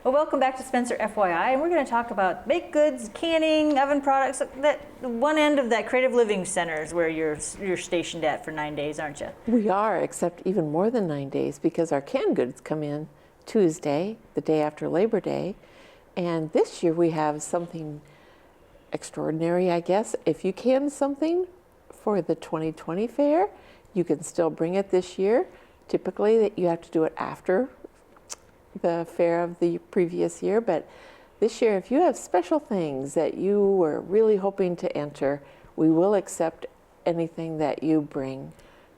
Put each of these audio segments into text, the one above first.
Well, welcome back to Spencer FYI, and we're going to talk about baked goods, canning, oven products. That one end of that creative living center is where you're stationed at for 9 days, aren't you? We are, except even more than 9 days, because our canned goods come in Tuesday, the day after Labor Day. And this year we have something extraordinary, I guess. If you can something for the 2020 fair, you can still bring it this year. Typically, that you have to do it after the fair of the previous year, but this year, if you have special things that you were really hoping to enter, we will accept anything that you bring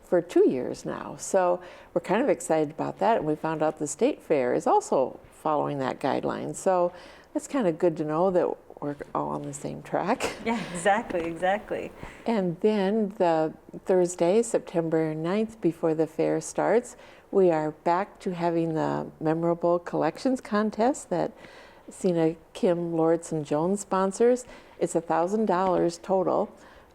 for 2 years now. So we're kind of excited about that, and we found out the state fair is also following that guideline. So it's kind of good to know that we're all on the same track. Yeah, exactly. And then the Thursday, September 9th, before the fair starts, we are back to having the memorable collections contest that Sina Kim Lauritsen Jones sponsors. It's $1,000 total.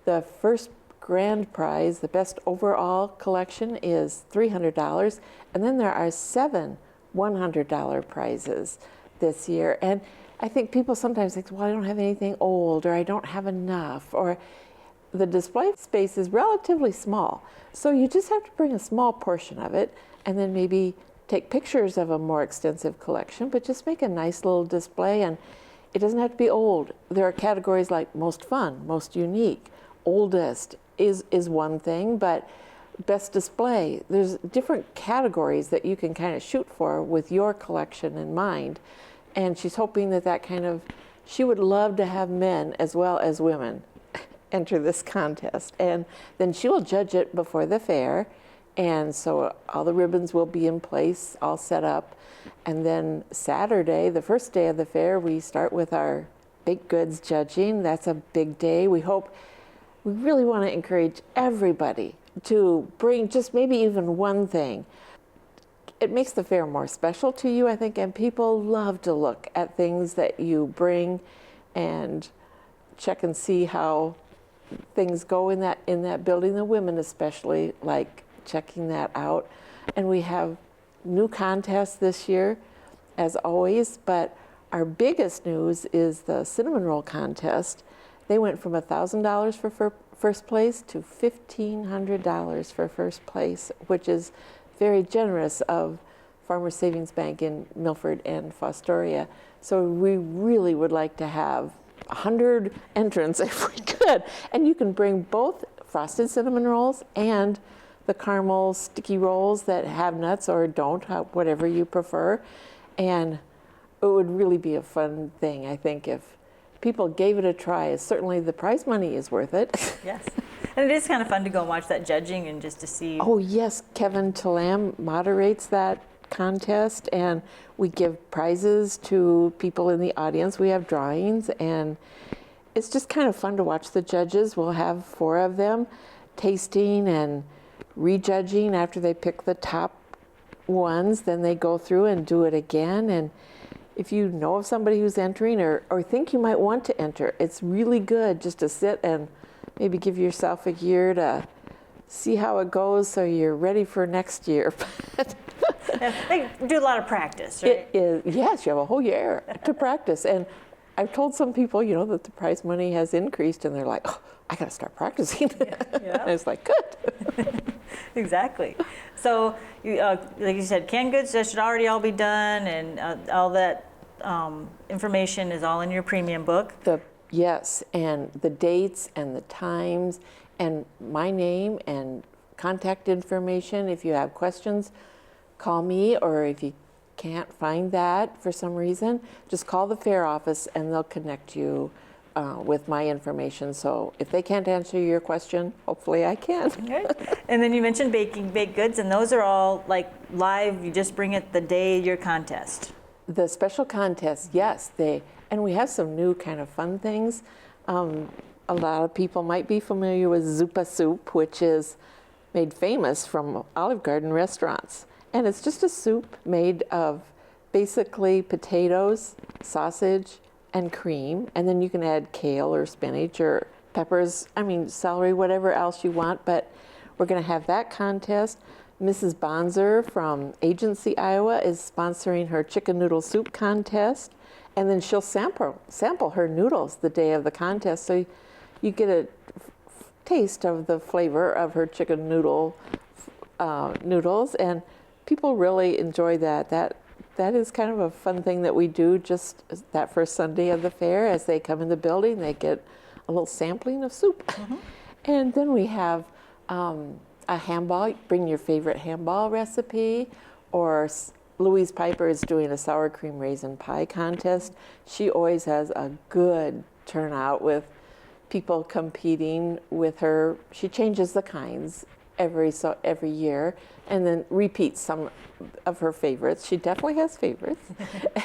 The first grand prize, the best overall collection, is $300, and then there are 7 $100 prizes this year. And I think people sometimes think, well, I don't have anything old, or I don't have enough, or the display space is relatively small. So you just have to bring a small portion of it, and then maybe take pictures of a more extensive collection, but just make a nice little display. And it doesn't have to be old. There are categories like most fun, most unique, oldest is one thing, but best display. There's different categories that you can kind of shoot for with your collection in mind. And she's hoping that she would love to have men as well as women enter this contest. And then she will judge it before the fair. And so all the ribbons will be in place, all set up. And then Saturday, the first day of the fair, we start with our baked goods judging. That's a big day. We really want to encourage everybody to bring just maybe even one thing. It makes the fair more special to you, I think, and people love to look at things that you bring and check and see how things go in that building. The women especially like checking that out. And we have new contests this year, as always, but our biggest news is the cinnamon roll contest. They went from $1,000 for first place to $1,500 for first place, which is very generous of Farmers Savings Bank in Milford and Fostoria. So we really would like to have 100 entrants if we could. And you can bring both frosted cinnamon rolls and the caramel sticky rolls that have nuts or don't, whatever you prefer. And it would really be a fun thing, I think, if people gave it a try. Certainly the prize money is worth it. Yes. And it is kind of fun to go and watch that judging and just to see. Oh, yes. Kevin Talam moderates that contest, and we give prizes to people in the audience. We have drawings, and it's just kind of fun to watch the judges. We'll have 4 of them tasting and rejudging after they pick the top ones. Then they go through and do it again. And if you know of somebody who's entering or think you might want to enter, it's really good just to sit and maybe give yourself a year to see how it goes so you're ready for next year. They do a lot of practice, right? Yes, you have a whole year to practice. And I've told some people, that the prize money has increased, and they're like, oh, I got to start practicing. Yeah. And it's like, good. Exactly. So, like you said, canned goods, that should already all be done, and all that information is all in your premium book. Yes, and the dates and the times and my name and contact information. If you have questions, call me, or if you can't find that for some reason, just call the fair office and they'll connect you with my information. So if they can't answer your question, hopefully I can. Okay. And then you mentioned baked goods, and those are all like live. You just bring it the day your contest. The special contest, yes, and we have some new kind of fun things. A lot of people might be familiar with Zupa soup, which is made famous from Olive Garden restaurants. And it's just a soup made of basically potatoes, sausage, and cream. And then you can add kale or spinach or peppers, celery, whatever else you want. But we're going to have that contest. Mrs. Bonzer from Agency, Iowa is sponsoring her chicken noodle soup contest. And then she'll sample her noodles the day of the contest. So you get a taste of the flavor of her chicken noodles. And people really enjoy that. That is kind of a fun thing that we do just that first Sunday of the fair. As they come in the building, they get a little sampling of soup. Mm-hmm. And then we have a handball. Bring your favorite handball recipe. Or Louise Piper is doing a sour cream raisin pie contest. She always has a good turnout with people competing with her. She changes the kinds every year and then repeats some of her favorites. She definitely has favorites.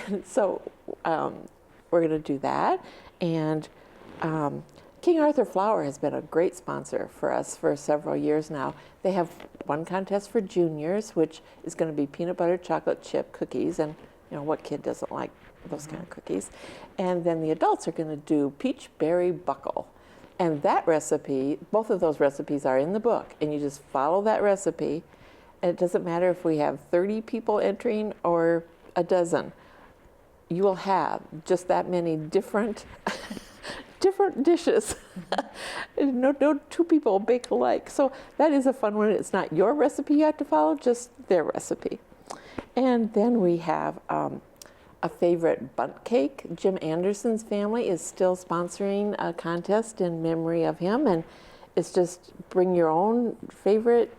And so we're going to do that. And King Arthur Flour has been a great sponsor for us for several years now. They have one contest for juniors, which is going to be peanut butter chocolate chip cookies, and what kid doesn't like those kind of cookies? And then the adults are going to do peach berry buckle. And that recipe, both of those recipes are in the book, and you just follow that recipe. And it doesn't matter if we have 30 people entering or a dozen. You will have just that many different dishes. No two people bake alike. So that is a fun one. It's not your recipe you have to follow, just their recipe. And then we have a favorite Bundt cake. Jim Anderson's family is still sponsoring a contest in memory of him, and it's just bring your own favorite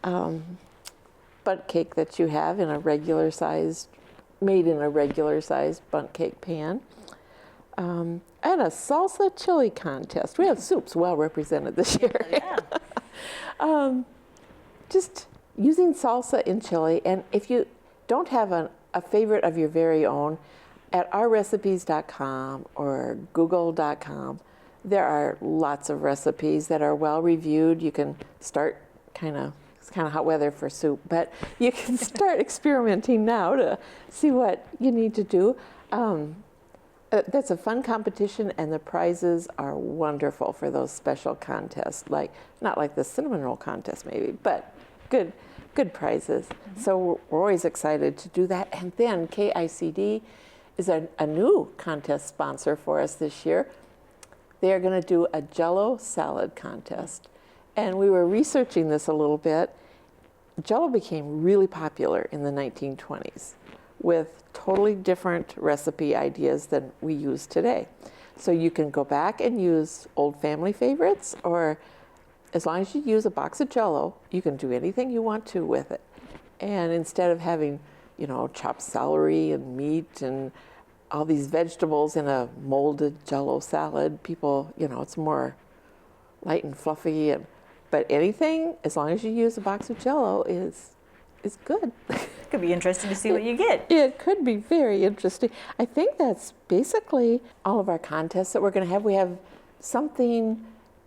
Bundt cake that you have in a regular sized, made in a regular sized Bundt cake pan. And a salsa chili contest. We have soups well represented this year. Yeah. Just using salsa in chili, and if you don't have a favorite of your very own, at ourrecipes.com or google.com, there are lots of recipes that are well reviewed. You can start it's kind of hot weather for soup, but you can start experimenting now to see what you need to do. That's a fun competition, and the prizes are wonderful for those special contests. Not like the cinnamon roll contest maybe, but good prizes. Mm-hmm. So we're always excited to do that. And then KICD is a new contest sponsor for us this year. They are going to do a Jello salad contest. And we were researching this a little bit. Jello became really popular in the 1920s. With totally different recipe ideas than we use today. So you can go back and use old family favorites, or as long as you use a box of Jello, you can do anything you want to with it. And instead of having, chopped celery and meat and all these vegetables in a molded Jello salad, people, it's more light and fluffy. But anything, as long as you use a box of Jello, is good. Could be interesting to see what you get. It could be very interesting. I think that's basically all of our contests that we're going to have. We have something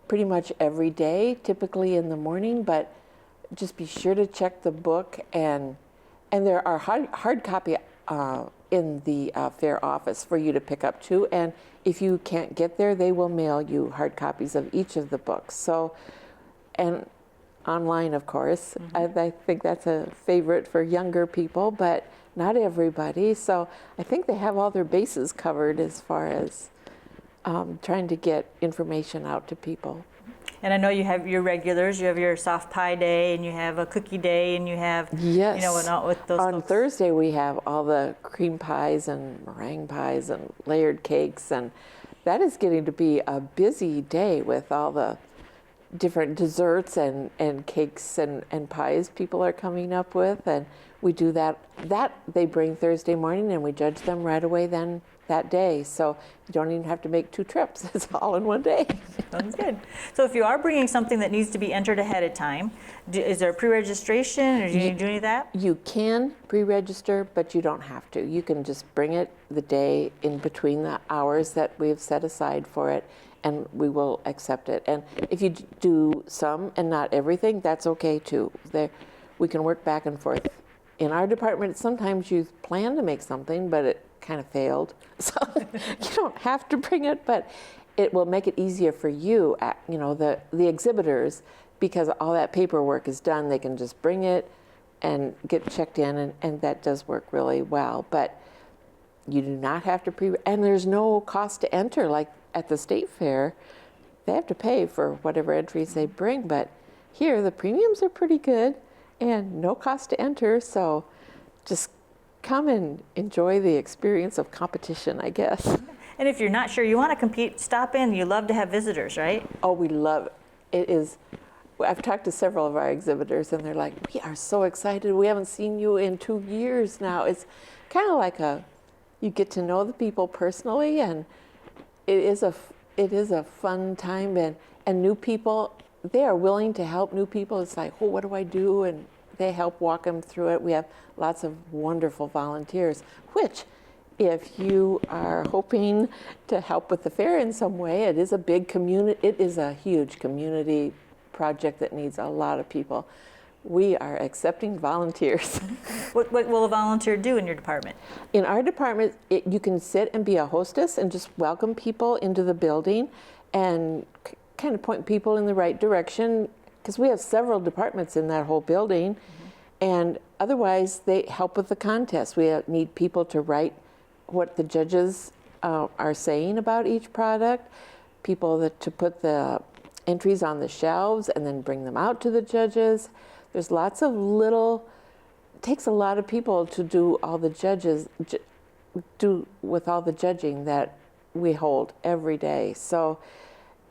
pretty much every day, typically in the morning, but just be sure to check the book. And there are hard copy in the fair office for you to pick up too. And if you can't get there, they will mail you hard copies of each of the books. And online, of course. Mm-hmm. I think that's a favorite for younger people, but not everybody. So I think they have all their bases covered as far as trying to get information out to people. And I know you have your regulars. You have your soft pie day, and you have a cookie day, and you have, with those On folks. Thursday, we have all the cream pies and meringue pies and layered cakes, and that is getting to be a busy day with all the different desserts and cakes and pies people are coming up with, and we do that they bring Thursday morning, and we judge them right away then that day, so you don't even have to make 2 trips. It's all in one day. Sounds good. So if you are bringing something that needs to be entered ahead of time, is there pre-registration, or do you need to do any of that? You can pre-register, but you don't have to. You can just bring it the day in between the hours that we've set aside for it, and we will accept it. And if you do some and not everything, that's okay too. We can work back and forth. In our department, sometimes you plan to make something, but it kind of failed. So you don't have to bring it, but it will make it easier for you, the exhibitors, because all that paperwork is done. They can just bring it and get checked in, and that does work really well. But you do not have to and there's no cost to enter. Like at the state fair, they have to pay for whatever entries they bring, but here the premiums are pretty good and no cost to enter, so just come and enjoy the experience of competition, I guess. And if you're not sure you want to compete, stop in. You love to have visitors, right? Oh, we love it. It is. I've talked to several of our exhibitors, and they're like, "We are so excited. We haven't seen you in 2 years now." It's kind of like you get to know the people personally, and it is a fun time, and new people, they are willing to help new people. It's like, oh, what do I do? And they help walk them through it. We have lots of wonderful volunteers, which, if you are hoping to help with the fair in some way, it is a big community. It is a huge community project that needs a lot of people. We are accepting volunteers. What will a volunteer do in your department? In our department, you can sit and be a hostess and just welcome people into the building and kind of point people in the right direction, because we have several departments in that whole building. And otherwise, they help with the contest. We need people to write what the judges are saying about each product, people to put the entries on the shelves and then bring them out to the judges. There's lots of it takes a lot of people to do all the with all the judging that we hold every day. So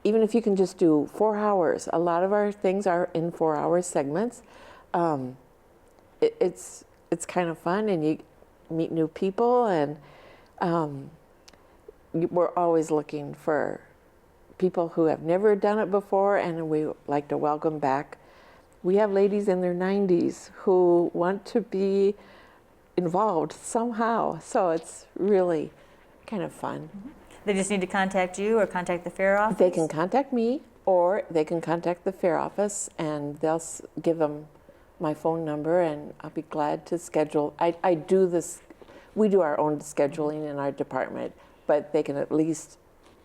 even if you can just do 4 hours, a lot of our things are in 4-hour segments. It's kind of fun, and you meet new people, and we're always looking for people who have never done it before, and we like to welcome back. We have ladies in their 90s who want to be involved somehow, so it's really kind of fun. They just need to contact you or contact the fair office? They can contact me, or they can contact the fair office, and they'll give them my phone number, and I'll be glad to schedule. I do this. We do our own scheduling in our department, but they can at least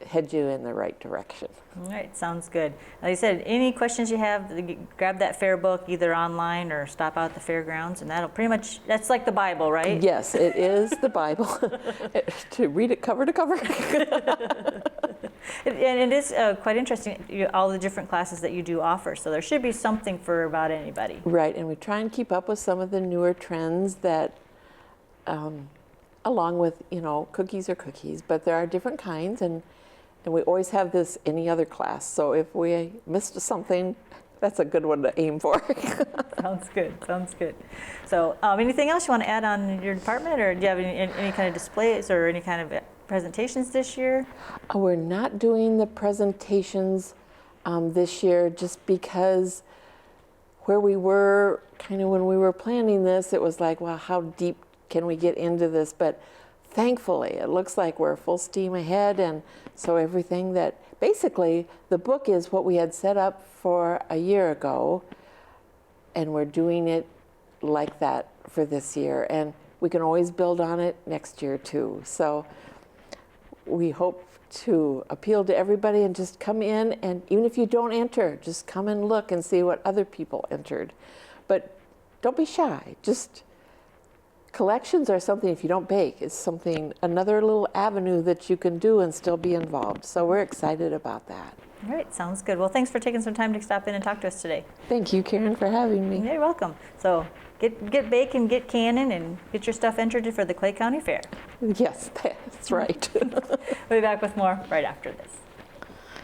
head you in the right direction. All right, sounds good. Like I said, any questions you have, grab that fair book either online or stop out at the fairgrounds, and that's like the Bible, right? Yes, it is the Bible. To read it cover to cover. And it is quite interesting, all the different classes that you do offer, so there should be something for about anybody. Right, and we try and keep up with some of the newer trends that, along with, cookies are cookies, but there are different kinds, and we always have this any other class. So if we missed something, that's a good one to aim for. Sounds good. Sounds good. So anything else you want to add on your department, or do you have any kind of displays or any kind of presentations this year? We're not doing the presentations this year, just because where we were kind of when we were planning this, it was like, well, how deep can we get into this? But thankfully, it looks like we're full steam ahead, and so everything that, basically, the book is what we had set up for a year ago, and we're doing it like that for this year, and we can always build on it next year too. So we hope to appeal to everybody and just come in, and even if you don't enter, just come and look and see what other people entered. But don't be shy. Just collections are something, if you don't bake, it's something, another little avenue that you can do and still be involved. So we're excited about that. All right, sounds good. Well, thanks for taking some time to stop in and talk to us today. Thank you, Karen, for having me. You're welcome. So get baking, get canning, and get your stuff entered for the Clay County Fair. Yes, that's right. We'll be back with more right after this.